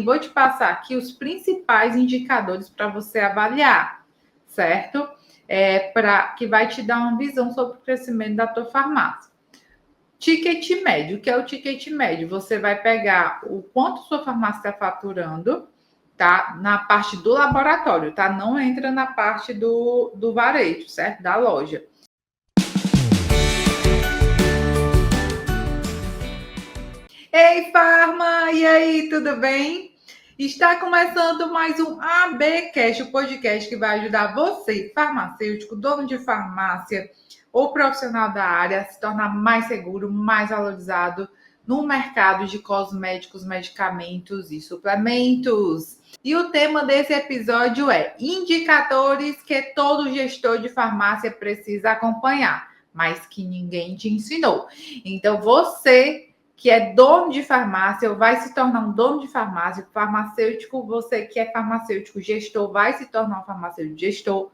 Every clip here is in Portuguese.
vou te passar aqui os principais indicadores para você avaliar, certo? Que vai te dar uma visão sobre o crescimento da tua farmácia. Ticket médio, o que é o ticket médio? Você vai pegar o quanto sua farmácia está faturando, tá? Na parte do laboratório, tá? Não entra na parte do varejo, certo? Da loja. Ei, Farma! E aí, tudo bem? Está começando mais um ABcast, o podcast que vai ajudar você, farmacêutico, dono de farmácia ou profissional da área, a se tornar mais seguro, mais valorizado no mercado de cosméticos, medicamentos e suplementos. E o tema desse episódio é indicadores que todo gestor de farmácia precisa acompanhar, mas que ninguém te ensinou. Então, você que é dono de farmácia, ou vai se tornar um dono de farmácia, farmacêutico, você que é farmacêutico gestor, vai se tornar um farmacêutico gestor,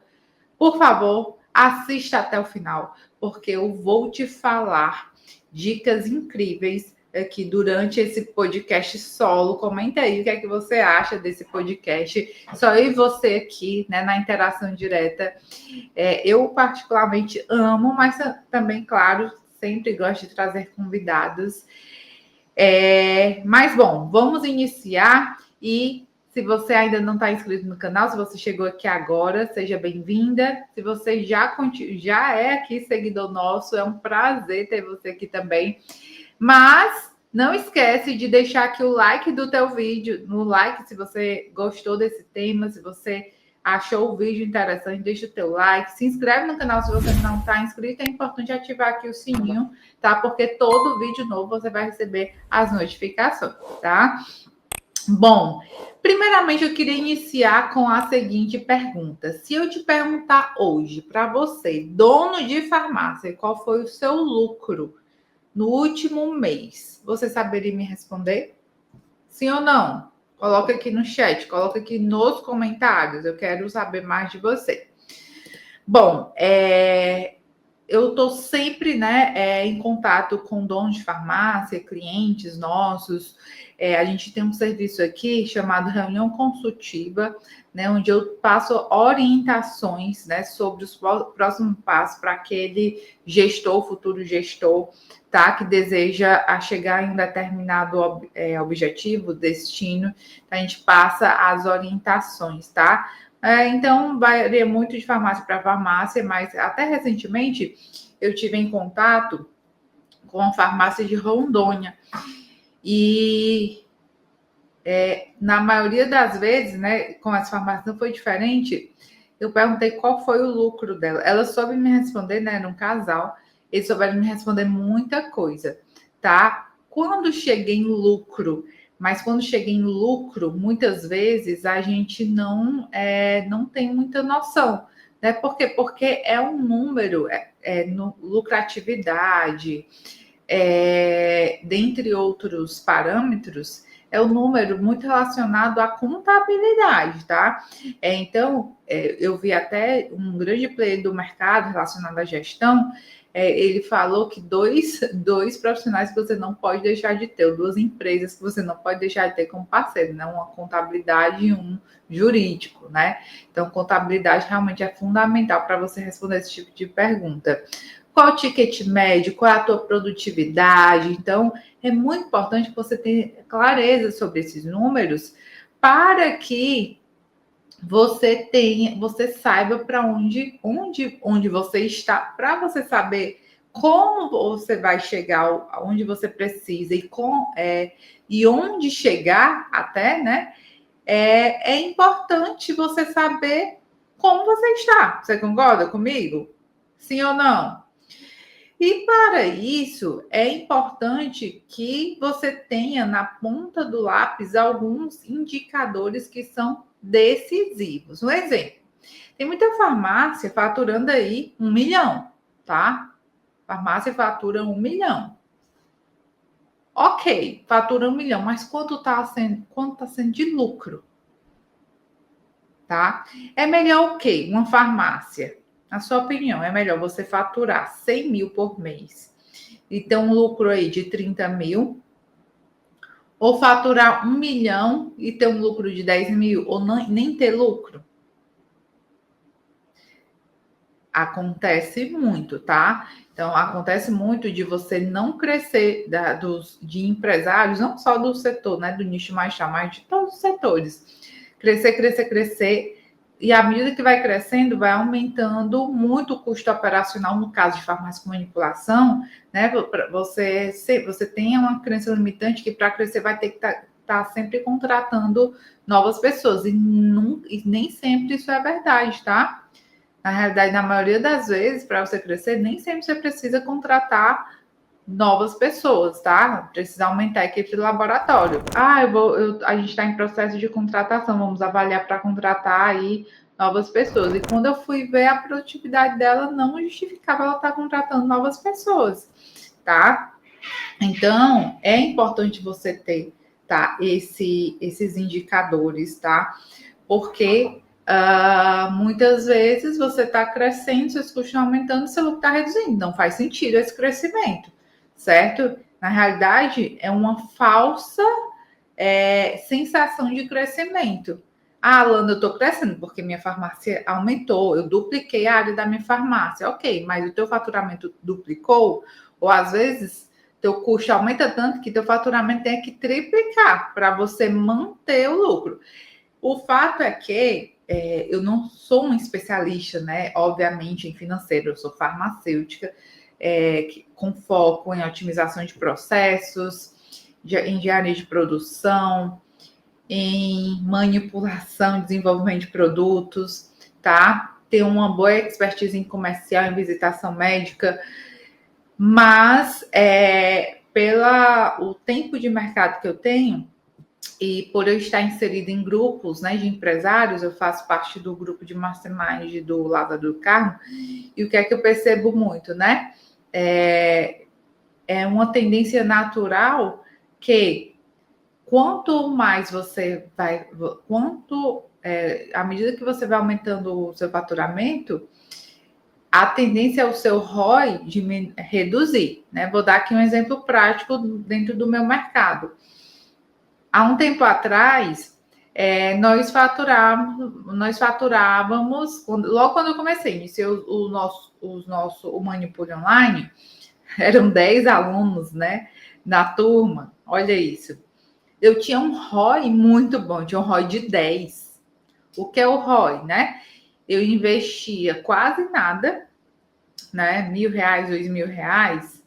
por favor, assista até o final, porque eu vou te falar dicas incríveis aqui durante esse podcast solo. Comenta aí o que é que você acha desse podcast, só eu e você aqui, né, na interação direta. Eu particularmente amo, mas também, claro, sempre gosto de trazer convidados. Mas bom, vamos iniciar. E se você ainda não está inscrito no canal, se você chegou aqui agora, seja bem-vinda. Se você já é aqui seguidor nosso, é um prazer ter você aqui também. Mas não esquece de deixar aqui o like do teu vídeo, no like se você gostou desse tema, se você achou o vídeo interessante, deixa o teu like, se inscreve no canal se você não está inscrito, é importante ativar aqui o sininho, tá? Porque todo vídeo novo você vai receber as notificações, tá? Bom, primeiramente eu queria iniciar com a seguinte pergunta. Se eu te perguntar hoje para você, dono de farmácia, qual foi o seu lucro no último mês, você saberia me responder? Sim ou não? Coloca aqui no chat, coloca aqui nos comentários. Eu quero saber mais de você. Bom, eu estou sempre, né, em contato com donos de farmácia, clientes nossos. A gente tem um serviço aqui chamado reunião consultiva, né, onde eu passo orientações, né, sobre os próximos passos para aquele gestor, futuro gestor, tá, que deseja chegar em um determinado objetivo, destino. Então, a gente passa as orientações, tá? Então, varia muito de farmácia para farmácia, mas até recentemente eu tive em contato com a farmácia de Rondônia. E na maioria das vezes, né, com as farmácias não foi diferente. Eu perguntei qual foi o lucro dela. Ela soube me responder, né? Era um casal. Eles souberam me responder muita coisa, tá? Quando cheguei em lucro, muitas vezes a gente não tem muita noção, né? Por quê? Porque é um número, lucratividade, dentre outros parâmetros, é um número muito relacionado à contabilidade, tá? Então, eu vi até um grande player do mercado relacionado à gestão, ele falou que dois profissionais que você não pode deixar de ter, ou duas empresas que você não pode deixar de ter como parceiro, né? Uma contabilidade e um jurídico, né? Então, contabilidade realmente é fundamental para você responder esse tipo de pergunta. Qual o ticket médio? Qual é a tua produtividade? Então, é muito importante que você tenha clareza sobre esses números para que você saiba para onde você está, para você saber como você vai chegar aonde você precisa e onde chegar até, né? É importante você saber como você está. Você concorda comigo? Sim ou não? E para isso, é importante que você tenha na ponta do lápis alguns indicadores que são decisivos. Um exemplo, tem muita farmácia faturando aí 1 milhão, tá? Farmácia fatura 1 milhão. Ok, fatura 1 milhão, mas quanto está sendo de lucro? Tá? É melhor o quê? Uma farmácia, na sua opinião, é melhor você faturar 100 mil por mês e ter um lucro aí de 30 mil, Ou faturar 1 milhão e ter um lucro de 10 mil, ou nem ter lucro? Acontece muito, tá? Então, acontece muito de você não crescer de empresários, não só do setor, né, do nicho mais chá, mas de todos os setores. Crescer, crescer, crescer. E à medida que vai crescendo, vai aumentando muito o custo operacional, no caso de farmácia com manipulação, né? Você tem uma crença limitante que para crescer vai ter que estar sempre contratando novas pessoas. E nem sempre isso é verdade, tá? Na realidade, na maioria das vezes, para você crescer, nem sempre você precisa contratar novas pessoas, tá? Precisa aumentar a equipe de laboratório. A gente está em processo de contratação, vamos avaliar para contratar aí novas pessoas. E quando eu fui ver a produtividade dela, não justificava ela estar contratando novas pessoas, tá? Então, é importante você ter, tá, esses indicadores, tá? Porque muitas vezes você está crescendo, seus custos estão aumentando, seu lucro está reduzindo. Não faz sentido esse crescimento, certo? Na realidade, é uma falsa sensação de crescimento. Ah, Alana, eu estou crescendo porque minha farmácia aumentou, eu dupliquei a área da minha farmácia. Ok, mas o teu faturamento duplicou? Ou às vezes teu custo aumenta tanto que teu faturamento tem que triplicar para você manter o lucro. O fato é que eu não sou um especialista, né? Obviamente, em financeiro, eu sou farmacêutica, com foco em otimização de processos, em engenharia de produção, em manipulação e desenvolvimento de produtos, tá? Tenho uma boa expertise em comercial, em visitação médica, mas pelo tempo de mercado que eu tenho, e por eu estar inserida em grupos, né, de empresários, eu faço parte do grupo de mastermind do Lava do Carmo, e o que é que eu percebo muito, né? É uma tendência natural que quanto mais você vai, à medida que você vai aumentando o seu faturamento, a tendência é o seu ROI reduzir, né? Vou dar aqui um exemplo prático dentro do meu mercado. Há um tempo atrás, nós faturávamos, logo quando eu comecei, iniciei o Manipule Online, eram 10 alunos, né, na turma, olha isso. Eu tinha um ROI muito bom, tinha um ROI de 10. O que é o ROI, né? Eu investia quase nada, né, R$1.000, R$2.000,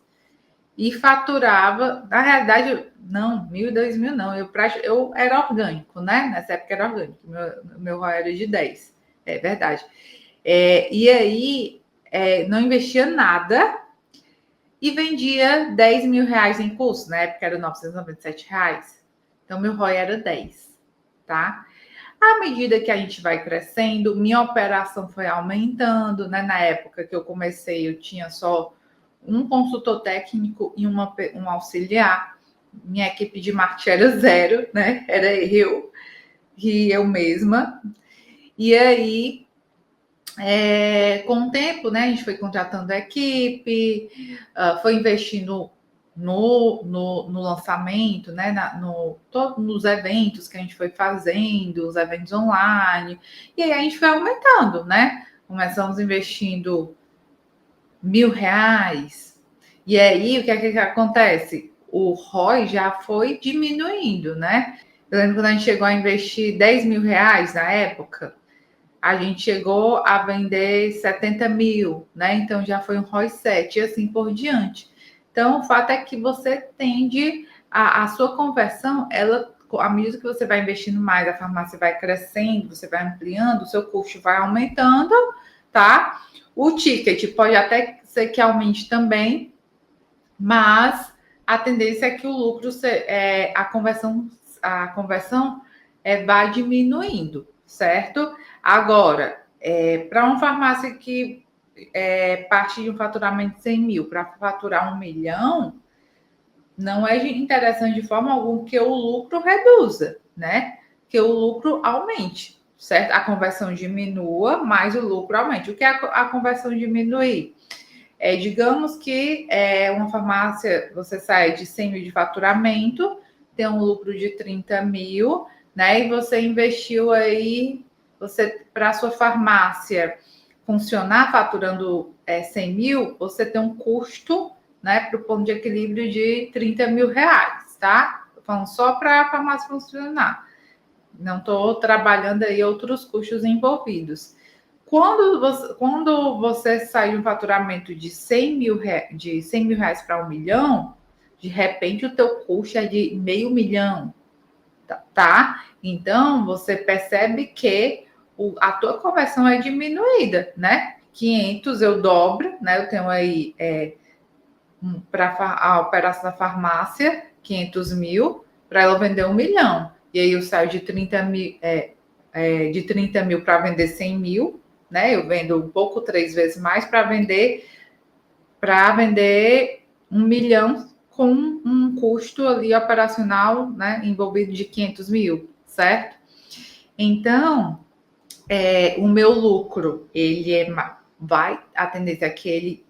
e faturava, na realidade, não, 1.000 e 2.000 não, eu era orgânico, né? Nessa época era orgânico, meu ROI era de 10, é verdade. E aí, não investia nada e vendia R$10.000 em curso, na época era R$997. Então, meu ROI era 10, tá? À medida que a gente vai crescendo, minha operação foi aumentando, né? Na época que eu comecei, eu tinha só um consultor técnico e um auxiliar. Minha equipe de marketing era 0, né? Era eu e eu mesma. E aí, com o tempo, né? A gente foi contratando a equipe, foi investindo no lançamento, né? Nos eventos que a gente foi fazendo, os eventos online. E aí a gente foi aumentando, né? Começamos investindo R$1.000. E aí, o que é que acontece? O ROI já foi diminuindo, né? Eu lembro quando a gente chegou a investir R$10.000 na época, a gente chegou a vender 70 mil, né? Então já foi um ROI 7 e assim por diante. Então, o fato é que você tende a sua conversão, ela, à medida que você vai investindo mais, a farmácia vai crescendo, você vai ampliando, o seu custo vai aumentando, tá? O ticket pode até ser que aumente também, mas a tendência é que o lucro, a conversão vá diminuindo, certo? Agora, para uma farmácia que parte de um faturamento de 100 mil para faturar 1 milhão, não é interessante de forma alguma que o lucro reduza, né? Que o lucro aumente, certo? A conversão diminua, mas o lucro aumente. O que é a conversão diminuir? Digamos que uma farmácia, você sai de 100 mil de faturamento, tem um lucro de 30 mil, né? E você investiu aí, para a sua farmácia funcionar faturando 100 mil, você tem um custo, né, para o ponto de equilíbrio de 30 mil reais, tá? Estou falando só para a farmácia funcionar. Não estou trabalhando aí outros custos envolvidos. Quando você sai de um faturamento de 100 mil reais para 1 milhão, de repente o teu custo é de meio milhão, tá? Então, você percebe que a tua conversão é diminuída, né? 500 eu dobro, né? Eu tenho aí para a operação da farmácia, 500 mil, para ela vender 1 milhão. E aí eu saio de 30 mil, de 30 mil para vender 100 mil, né? Eu vendo um pouco 3 vezes mais para vender 1 milhão com um custo ali operacional, né, envolvido de 500 mil, certo? Então, o meu lucro, a tendência é que ele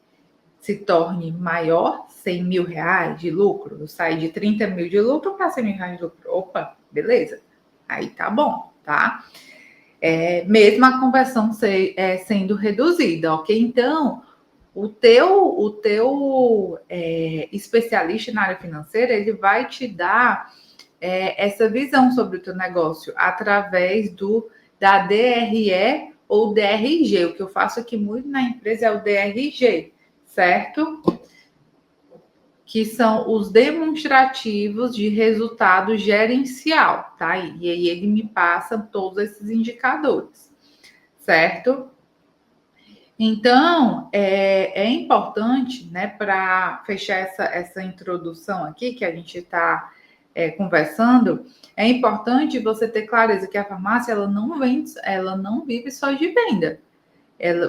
se torne maior, 100 mil reais de lucro. Eu saio de 30 mil de lucro para 100 mil reais de lucro. Opa, beleza. Aí tá bom, tá? Mesmo a conversão sendo reduzida, ok? Então, o teu especialista na área financeira, ele vai te dar essa visão sobre o teu negócio através da DRE ou DRG. O que eu faço aqui muito na empresa é o DRG, certo? Que são os demonstrativos de resultado gerencial, tá? E aí ele me passa todos esses indicadores, certo? Então, é importante, né, para fechar essa introdução aqui que a gente está conversando, é importante você ter clareza que a farmácia ela não vive só de venda.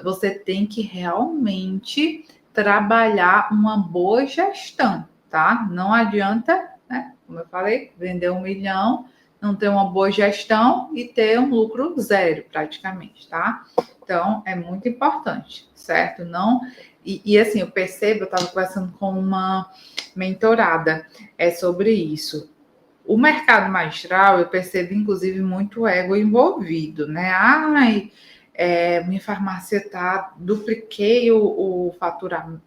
Você tem que realmente trabalhar uma boa gestão, tá? Não adianta, né, como eu falei, vender 1 milhão, não ter uma boa gestão e ter um lucro zero praticamente, tá? Então, é muito importante, certo? Assim, eu percebo, eu estava conversando com uma mentorada sobre isso. O mercado magistral, eu percebo, inclusive, muito ego envolvido, né? Ai, minha farmácia dupliquei o faturamento,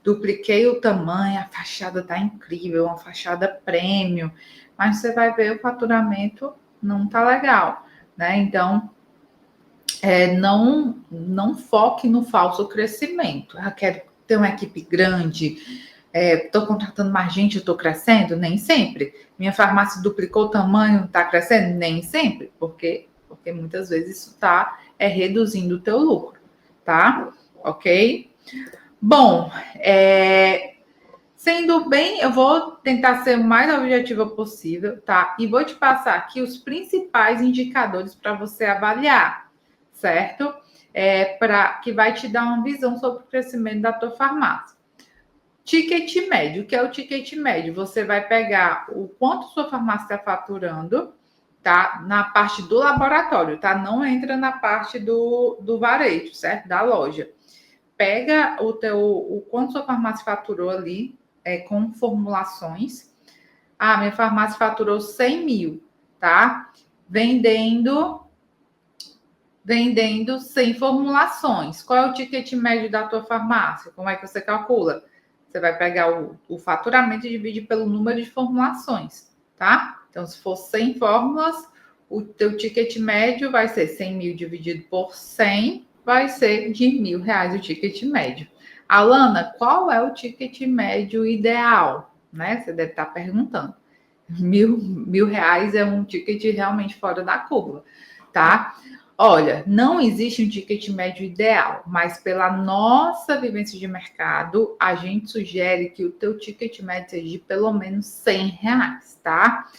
dupliquei o tamanho, a fachada tá incrível, uma fachada premium, mas você vai ver o faturamento não tá legal, né? Então, não foque no falso crescimento. Quero ter uma equipe grande, estou contratando mais gente, estou crescendo? Nem sempre. Minha farmácia duplicou o tamanho, está crescendo? Nem sempre, porque muitas vezes isso está reduzindo o teu lucro, tá? Ok? Bom, sendo bem, eu vou tentar ser o mais objetiva possível, tá? E vou te passar aqui os principais indicadores para você avaliar, certo? Que vai te dar uma visão sobre o crescimento da tua farmácia. Ticket médio, o que é o ticket médio? Você vai pegar o quanto sua farmácia está faturando, tá? Na parte do laboratório, tá? Não entra na parte do varejo, certo? Da loja. Pega o quanto sua farmácia faturou ali com formulações. Minha farmácia faturou 100 mil, tá? Vendendo 100 formulações. Qual é o ticket médio da tua farmácia? Como é que você calcula? Você vai pegar o faturamento e dividir pelo número de formulações, tá? Então, se for 100 fórmulas, o teu ticket médio vai ser 100 mil dividido por 100, vai ser de R$1.000 o ticket médio. Alana, qual é o ticket médio ideal? Né? Você deve estar perguntando. R$1.000 é um ticket realmente fora da curva, tá? Olha, não existe um ticket médio ideal, mas pela nossa vivência de mercado, a gente sugere que o teu ticket médio seja de pelo menos R$100, tá?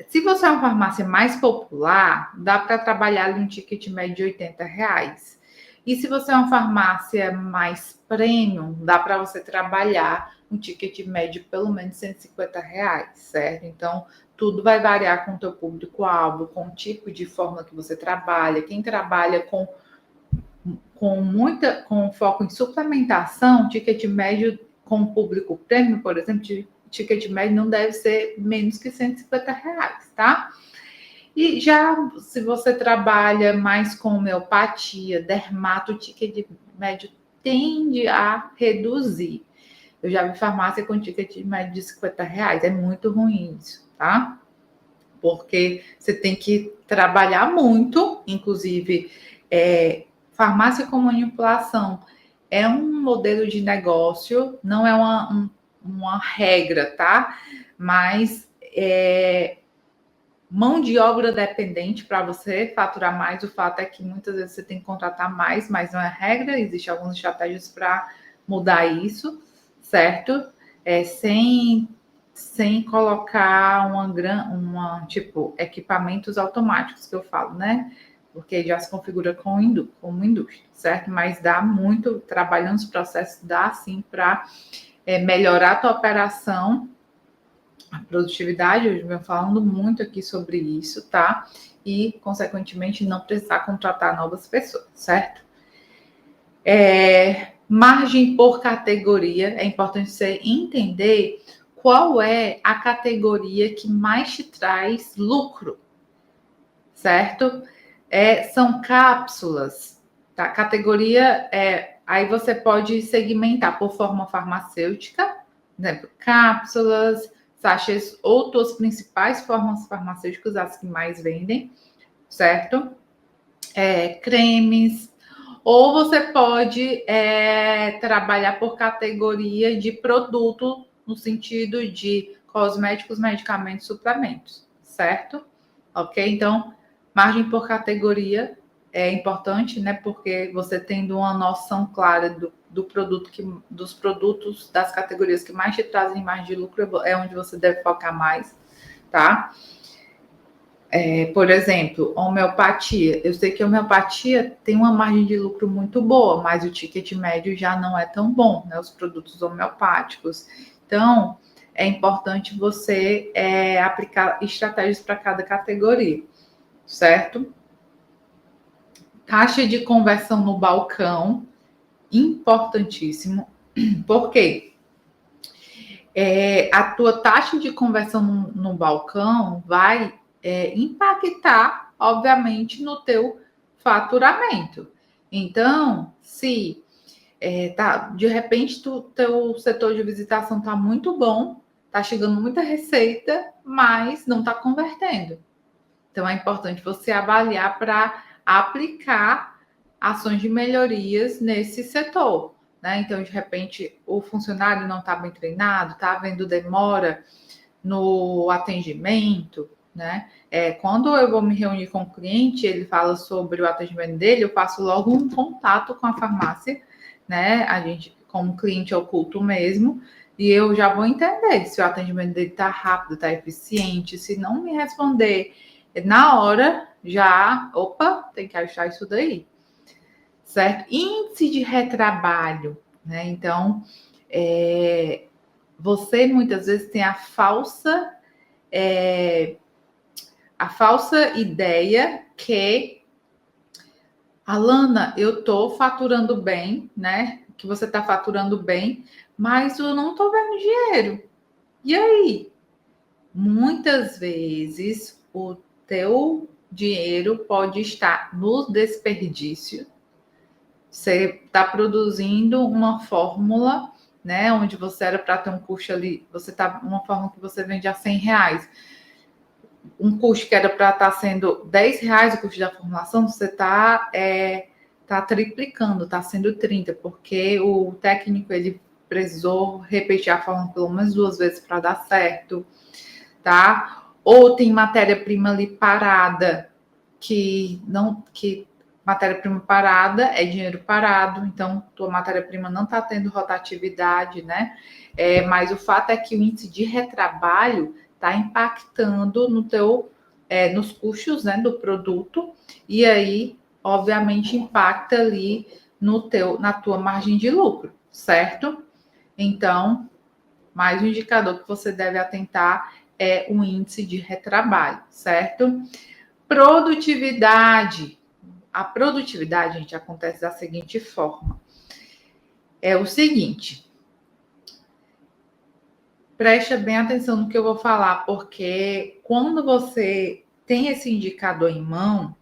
Se você é uma farmácia mais popular, dá para trabalhar ali um ticket médio de R$80. E se você é uma farmácia mais premium, dá para você trabalhar um ticket médio de pelo menos R$150, certo? Então, tudo vai variar com o teu público-alvo, com o tipo de fórmula que você trabalha. Quem trabalha com foco em suplementação, ticket médio com o público premium, por exemplo, ticket médio não deve ser menos que R$150, tá? E já se você trabalha mais com homeopatia, dermato, o ticket médio tende a reduzir. Eu já vi farmácia com ticket médio de R$50. É muito ruim isso, tá? Porque você tem que trabalhar muito, inclusive, farmácia com manipulação é um modelo de negócio, não é uma regra, tá? Mas mão de obra dependente para você faturar mais. O fato é que muitas vezes você tem que contratar mais, mas não é regra. Existem algumas estratégias para mudar isso, certo? Sem colocar tipo equipamentos automáticos que eu falo, né? Porque já se configura como indústria, certo? Mas dá muito, trabalhando os processos, dá sim para melhorar a tua operação, a produtividade. Eu venho falando muito aqui sobre isso, tá? E, consequentemente, não precisar contratar novas pessoas, certo? Margem por categoria, é importante você entender qual é a categoria que mais te traz lucro, certo? São cápsulas, tá? Categoria aí você pode segmentar por forma farmacêutica, por exemplo, cápsulas, sachês ou tuas principais formas farmacêuticas, as que mais vendem, certo? Cremes, ou você pode trabalhar por categoria de produto, no sentido de cosméticos, medicamentos, suplementos, certo? Ok? Então, margem por categoria é importante, né? Porque você tendo uma noção clara do produto dos produtos das categorias que mais te trazem mais de lucro, é onde você deve focar mais, tá? Por exemplo, homeopatia. Eu sei que a homeopatia tem uma margem de lucro muito boa, mas o ticket médio já não é tão bom, né? Os produtos homeopáticos. Então, é importante você aplicar estratégias para cada categoria, certo? Taxa de conversão no balcão, importantíssimo. Por quê? A tua taxa de conversão no balcão vai impactar, obviamente, no teu faturamento. Então, se de repente teu setor de visitação está muito bom, está chegando muita receita, mas não está convertendo. Então, é importante você avaliar para aplicar ações de melhorias nesse setor, né? Então, de repente, o funcionário não está bem treinado, está havendo demora no atendimento, né? Quando eu vou me reunir com o cliente, ele fala sobre o atendimento dele, eu faço logo um contato com a farmácia, né? A gente, como cliente oculto mesmo, e eu já vou entender se o atendimento dele está rápido, está eficiente. Se não me responder na hora, tem que achar isso daí, certo? Índice de retrabalho, né? Então, você muitas vezes tem a falsa ideia que, Alana, eu tô faturando bem, né? Que você tá faturando bem, mas eu não tô vendo dinheiro. E aí? Muitas vezes o teu dinheiro pode estar no desperdício. Você está produzindo uma fórmula, né? Onde você era para ter um custo ali, você tá uma fórmula que você vende a R$100. Um custo que era para estar sendo R$10 o custo da formulação, você está triplicando, está sendo 30, porque o técnico ele precisou repetir a fórmula pelo menos 2 vezes para dar certo, tá? Ou tem matéria-prima ali parada, que matéria-prima parada é dinheiro parado, então tua matéria-prima não está tendo rotatividade, né? Mas o fato é que o índice de retrabalho está impactando nos custos, né, do produto, e aí, obviamente, impacta ali na tua margem de lucro, certo? Então, mais um indicador que você deve atentar é o índice de retrabalho, certo? Produtividade. A produtividade, gente, acontece da seguinte forma. É o seguinte. Preste bem atenção no que eu vou falar, porque quando você tem esse indicador em mão,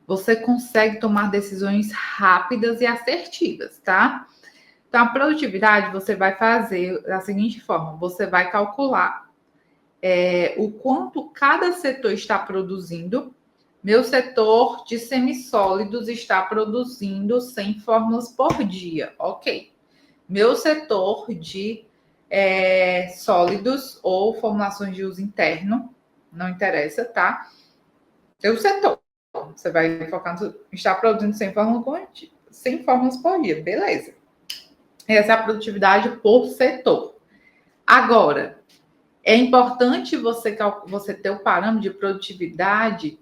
você consegue tomar decisões rápidas e assertivas, tá? Então, a produtividade você vai fazer da seguinte forma: você vai calcular o quanto cada setor está produzindo. Meu setor de semissólidos está produzindo 100 fórmulas por dia, ok. Meu setor de sólidos ou formulações de uso interno, não interessa, tá? Seu setor. Você vai focar no. Está produzindo 100 fórmulas por dia, beleza. Essa é a produtividade por setor. Agora, é importante você ter o parâmetro de produtividade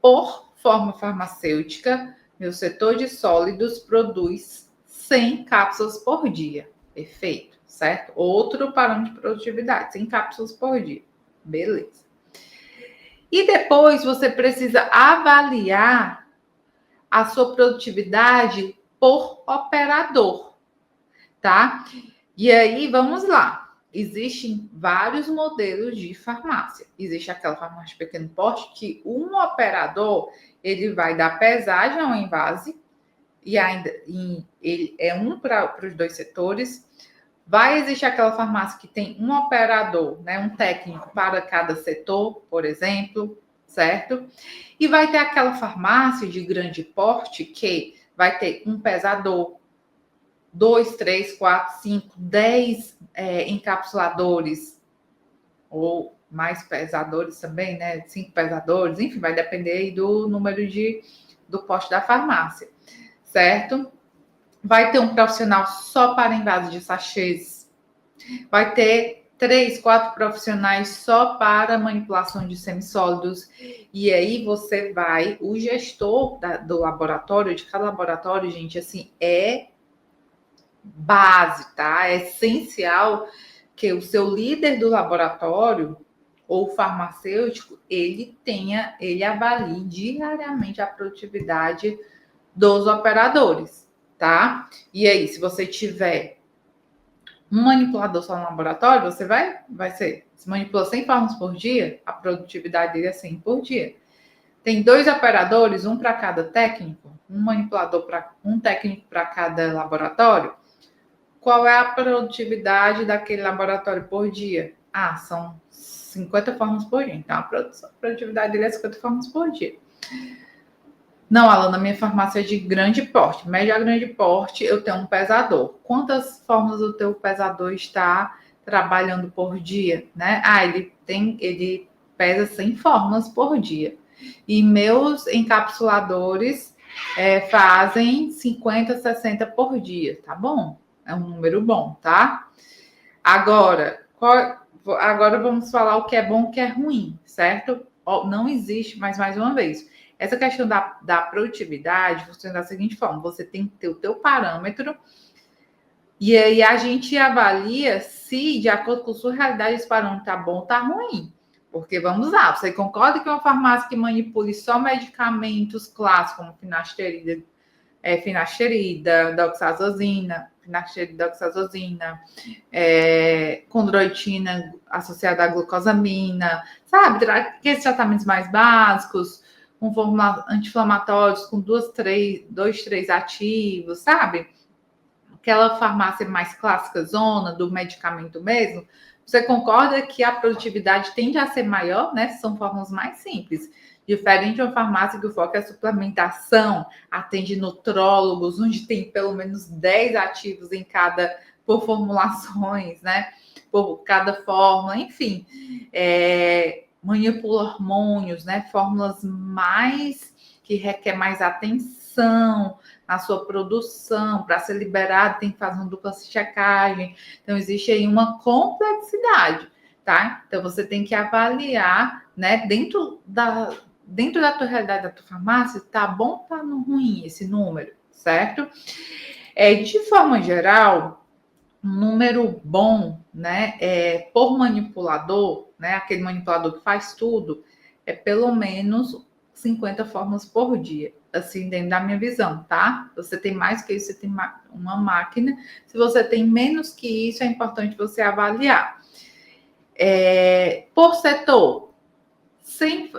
por forma farmacêutica. Meu setor de sólidos produz 100 cápsulas por dia. Perfeito, certo? Outro parâmetro de produtividade, 100 cápsulas por dia. Beleza. E depois você precisa avaliar a sua produtividade por operador, tá? E aí, vamos lá. Existem vários modelos de farmácia. Existe aquela farmácia de pequeno porte que um operador, ele vai dar pesagem ao envase, e ainda ele é um para os dois setores. Vai existir aquela farmácia que tem um operador, né, um técnico para cada setor, por exemplo, certo? E vai ter aquela farmácia de grande porte que vai ter um pesador, 2, 3, 4, 5, 10 encapsuladores, ou mais pesadores também, né? 5 pesadores, enfim, vai depender aí do número do poste da farmácia, certo? Vai ter um profissional só para envase de sachês, vai ter 3, 4 profissionais só para manipulação de semissólidos, e aí você vai, o gestor do laboratório, de cada laboratório, gente, assim, é base, tá? É essencial que o seu líder do laboratório ou farmacêutico, ele avalie diariamente a produtividade dos operadores, tá? E aí, se você tiver um manipulador só no laboratório, você vai ser, se manipula 100 fórmulas por dia, a produtividade dele é 100 por dia. Tem 2 operadores, um para cada técnico, um técnico para cada laboratório. Qual é a produtividade daquele laboratório por dia? Ah, são 50 fórmulas por dia. Então, a produtividade dele é 50 fórmulas por dia. Não, Alana, minha farmácia é de grande porte. Médio a grande porte, eu tenho um pesador. Quantas fórmulas o teu pesador está trabalhando por dia? Né? Ah, ele pesa 100 fórmulas por dia. E meus encapsuladores fazem 50, 60 por dia, tá bom? É um número bom, tá? Agora vamos falar o que é bom e o que é ruim, certo? Não existe, mas mais uma vez, essa questão da produtividade funciona da seguinte forma: você tem que ter o teu parâmetro, e aí a gente avalia se, de acordo com a sua realidade, esse parâmetro tá bom ou tá ruim. Porque, vamos lá, você concorda que uma farmácia que manipule só medicamentos clássicos, como finasterida, doxazosina, condroitina associada à glucosamina, sabe? Aqueles tratamentos mais básicos, com fórmula anti-inflamatórios, com 2, 3 ativos, sabe? Aquela farmácia mais clássica, zona do medicamento mesmo. Você concorda que a produtividade tende a ser maior, né? São fórmulas mais simples. Diferente de uma farmácia que o foco é a suplementação, atende nutrólogos, onde tem pelo menos 10 ativos por formulações, né? Por cada fórmula, enfim. Manipula hormônios, né? Fórmulas que requer mais atenção na sua produção, para ser liberado tem que fazer uma dupla checagem. Então, existe aí uma complexidade, tá? Então, você tem que avaliar, né, dentro da tua realidade, da tua farmácia, tá bom ou tá ruim esse número, certo? De forma geral, um número bom, né, por manipulador, né, aquele manipulador que faz tudo, é pelo menos 50 fórmulas por dia, assim, dentro da minha visão, tá? Você tem mais que isso, você tem uma máquina. Se você tem menos que isso, é importante você avaliar. Por setor, sem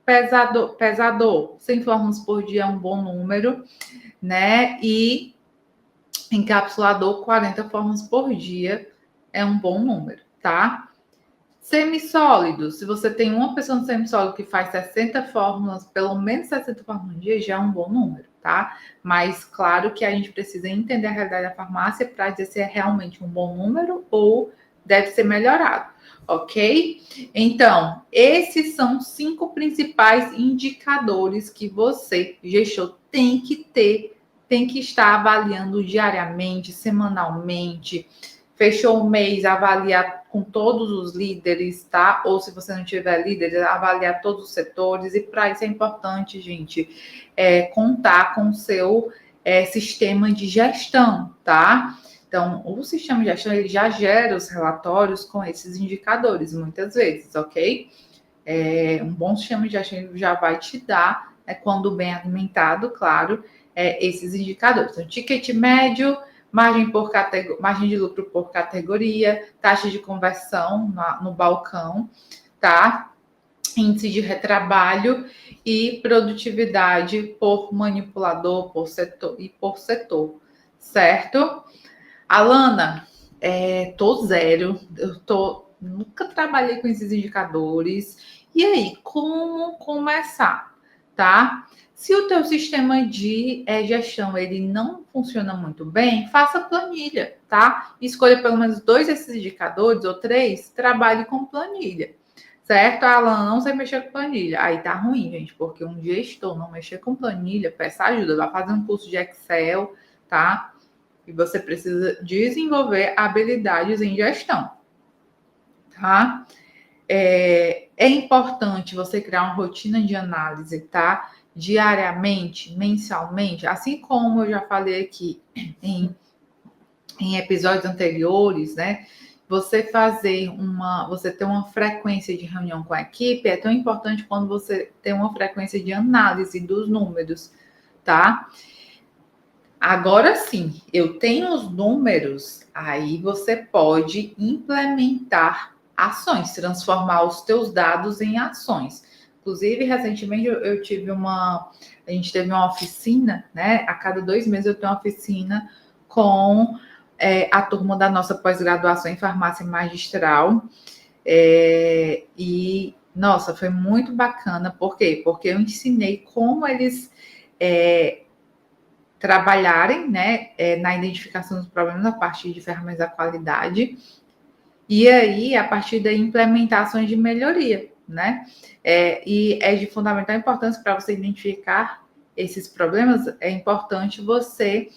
pesador, 100 fórmulas por dia é um bom número, né? E encapsulador, 40 fórmulas por dia é um bom número, tá? Semissólido, se você tem uma pessoa no semissólido que faz 60 fórmulas, pelo menos 60 fórmulas no dia, já é um bom número, tá? Mas claro que a gente precisa entender a realidade da farmácia para dizer se é realmente um bom número ou deve ser melhorado, ok? Então, esses são 5 principais indicadores que você, gestor, tem que ter, tem que estar avaliando diariamente, semanalmente. Fechou o mês, avaliar com todos os líderes, tá? Ou se você não tiver líderes, avaliar todos os setores. E para isso é importante, gente, contar com o seu sistema de gestão, tá? Então, o sistema de gestão, ele já gera os relatórios com esses indicadores, muitas vezes, ok? Um bom sistema de gestão já vai te dar, quando bem alimentado, claro, esses indicadores. Então, ticket médio, margem de lucro por categoria, taxa de conversão no balcão, tá? Índice de retrabalho e produtividade por manipulador, por setor, certo? Alana, tô zero, nunca trabalhei com esses indicadores. E aí, como começar, tá? Se o teu sistema de gestão ele não funciona muito bem, faça planilha, tá? Escolha pelo menos 2 desses indicadores ou 3, trabalhe com planilha, certo? A Alana não sei mexer com planilha. Aí tá ruim, gente, porque um gestor não mexer com planilha, peça ajuda, vai fazer um curso de Excel, tá? E você precisa desenvolver habilidades em gestão, tá? É importante você criar uma rotina de análise, tá? Diariamente, mensalmente, assim como eu já falei aqui em episódios anteriores, né? Você ter uma frequência de reunião com a equipe é tão importante quanto você ter uma frequência de análise dos números, tá? Agora sim, eu tenho os números, aí você pode implementar ações, transformar os teus dados em ações. Inclusive, recentemente a gente teve uma oficina, né? A cada 2 meses eu tenho uma oficina com a turma da nossa pós-graduação em farmácia magistral. E, nossa, foi muito bacana. Por quê? Porque eu ensinei como eles trabalharem, né, na identificação dos problemas a partir de ferramentas da qualidade e aí, a partir da implementação de melhoria, né? E é de fundamental importância para você identificar esses problemas, é importante você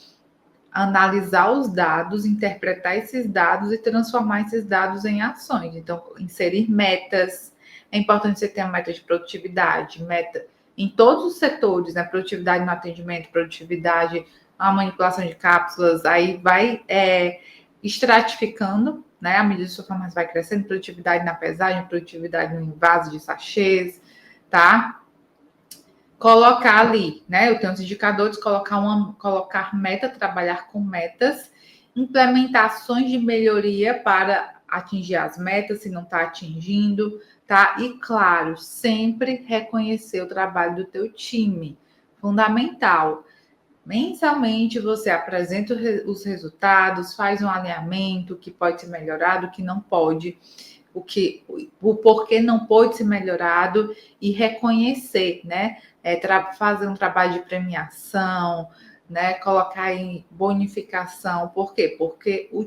analisar os dados, interpretar esses dados e transformar esses dados em ações. Então, inserir metas, é importante você ter uma meta de produtividade, meta em todos os setores, né? Produtividade no atendimento, produtividade na manipulação de cápsulas, aí vai estratificando, né? À medida que a sua farmácia vai crescendo, produtividade na pesagem, produtividade no envase de sachês, tá? Colocar ali, né? Eu tenho os indicadores, colocar meta, trabalhar com metas, implementar ações de melhoria para atingir as metas, se não está atingindo, tá? E claro, sempre reconhecer o trabalho do teu time, fundamental. Mensalmente você apresenta os resultados, faz um alinhamento, o que pode ser melhorado, o que não pode, o porquê não pode ser melhorado e reconhecer, né? Fazer um trabalho de premiação, né? Colocar em bonificação. Por quê? Porque o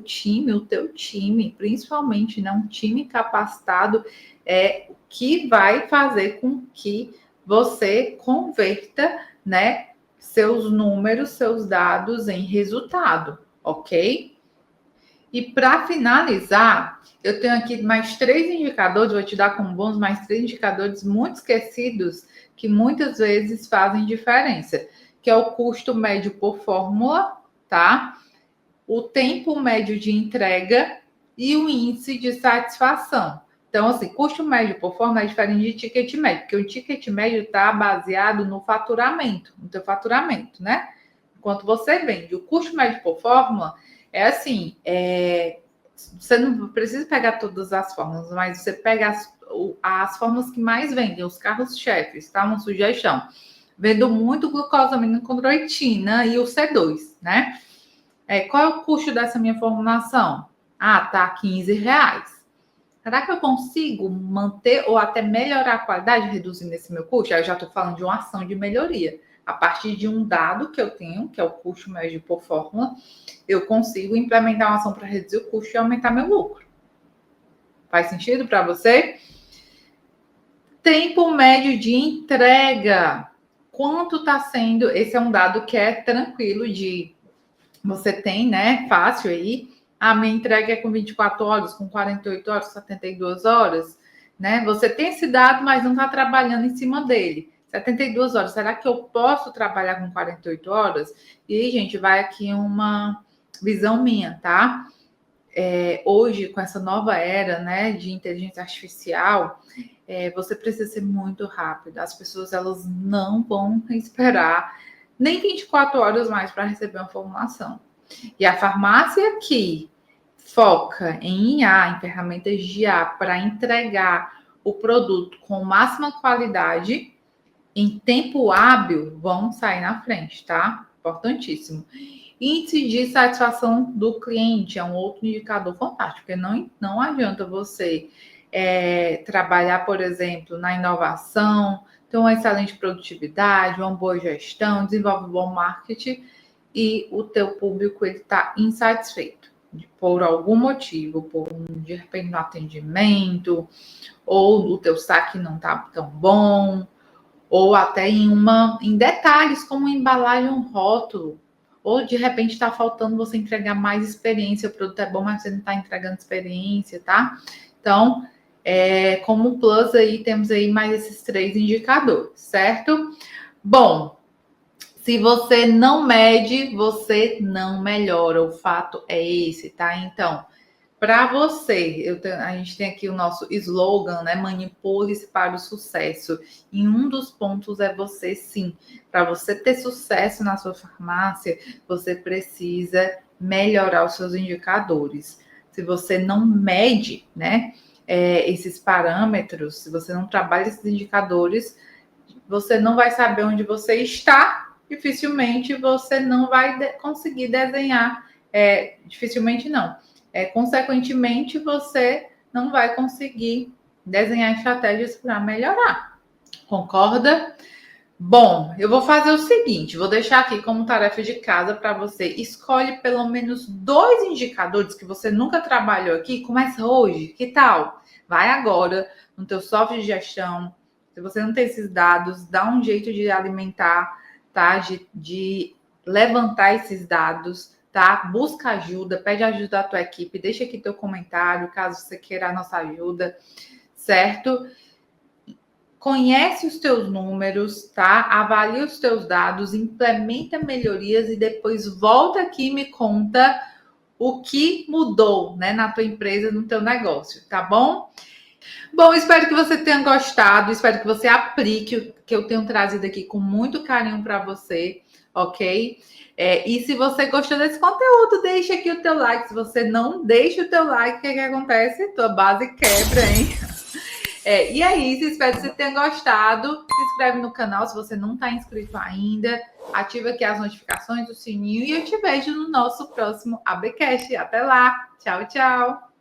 teu time, principalmente, né? Um time capacitado é o que vai fazer com que você converta, né? Seus números, seus dados em resultado, ok? E para finalizar, eu tenho aqui mais 3 indicadores, vou te dar como bônus mais 3 indicadores muito esquecidos que muitas vezes fazem diferença, que é o custo médio por fórmula, tá? O tempo médio de entrega e o índice de satisfação. Então, assim, custo médio por fórmula é diferente de ticket médio, porque o ticket médio está baseado no faturamento, no teu faturamento, né? Enquanto você vende. O custo médio por fórmula é assim, você não precisa pegar todas as fórmulas, mas você pega as fórmulas que mais vendem, os carros-chefes, tá? Uma sugestão. Vendo muito glucosamina com chondroitina e o C2, né? Qual é o custo dessa minha formulação? Tá R$ 15. Será que eu consigo manter ou até melhorar a qualidade reduzindo esse meu custo? Aí eu já estou falando de uma ação de melhoria. A partir de um dado que eu tenho, que é o custo médio por fórmula, eu consigo implementar uma ação para reduzir o custo e aumentar meu lucro. Faz sentido para você? Tempo médio de entrega. Quanto está sendo? Esse é um dado que é tranquilo de... Você tem, né? Fácil aí. A minha entrega é com 24 horas, com 48 horas, 72 horas, né? Você tem esse dado, mas não está trabalhando em cima dele. 72 horas, será que eu posso trabalhar com 48 horas? E aí, gente, vai aqui uma visão minha, tá? Hoje, com essa nova era, né, de inteligência artificial, você precisa ser muito rápido. As pessoas, elas não vão esperar nem 24 horas mais para receber uma formulação. E a farmácia que foca em IA, em ferramentas de IA, para entregar o produto com máxima qualidade, em tempo hábil, vão sair na frente, tá? Importantíssimo. Índice de satisfação do cliente é um outro indicador fantástico, porque não adianta você trabalhar, por exemplo, na inovação, ter uma excelente produtividade, uma boa gestão, desenvolve um bom marketing e o teu público está insatisfeito por algum motivo, de repente no atendimento, ou o teu saque não está tão bom, ou até em detalhes como embalagem, um rótulo, ou de repente está faltando você entregar mais experiência. O produto é bom, mas você não está entregando experiência, tá? Então, como plus aí, temos aí mais esses 3 indicadores, certo? Bom, se você não mede, você não melhora. O fato é esse, tá? Então, para você, a gente tem aqui o nosso slogan, né? Manipule-se para o sucesso. E um dos pontos é você, sim. Para você ter sucesso na sua farmácia, você precisa melhorar os seus indicadores. Se você não mede, né, esses parâmetros, se você não trabalha esses indicadores, você não vai saber onde você está. Dificilmente você não vai conseguir desenhar. Dificilmente não. Consequentemente, você não vai conseguir desenhar estratégias para melhorar. Concorda? Bom, eu vou fazer o seguinte, vou deixar aqui como tarefa de casa para você. Escolhe pelo menos 2 indicadores que você nunca trabalhou aqui. Começa hoje, que tal? Vai agora no teu software de gestão. Se você não tem esses dados, dá um jeito de alimentar, tá? De levantar esses dados, tá? Busca ajuda, pede ajuda da tua equipe, deixa aqui teu comentário, caso você queira a nossa ajuda, certo? Conhece os teus números, tá? Avalia os teus dados, implementa melhorias e depois volta aqui e me conta o que mudou, né, na tua empresa, no teu negócio, tá bom? Bom, espero que você tenha gostado, espero que você aplique o que eu tenho trazido aqui com muito carinho para você, ok? E se você gostou desse conteúdo, deixa aqui o teu like. Se você não deixa o teu like, o que acontece? Tua base quebra, hein? E é isso, espero que você tenha gostado. Se inscreve no canal se você não está inscrito ainda. Ativa aqui as notificações, o sininho e eu te vejo no nosso próximo ABcast. Até lá. Tchau, tchau.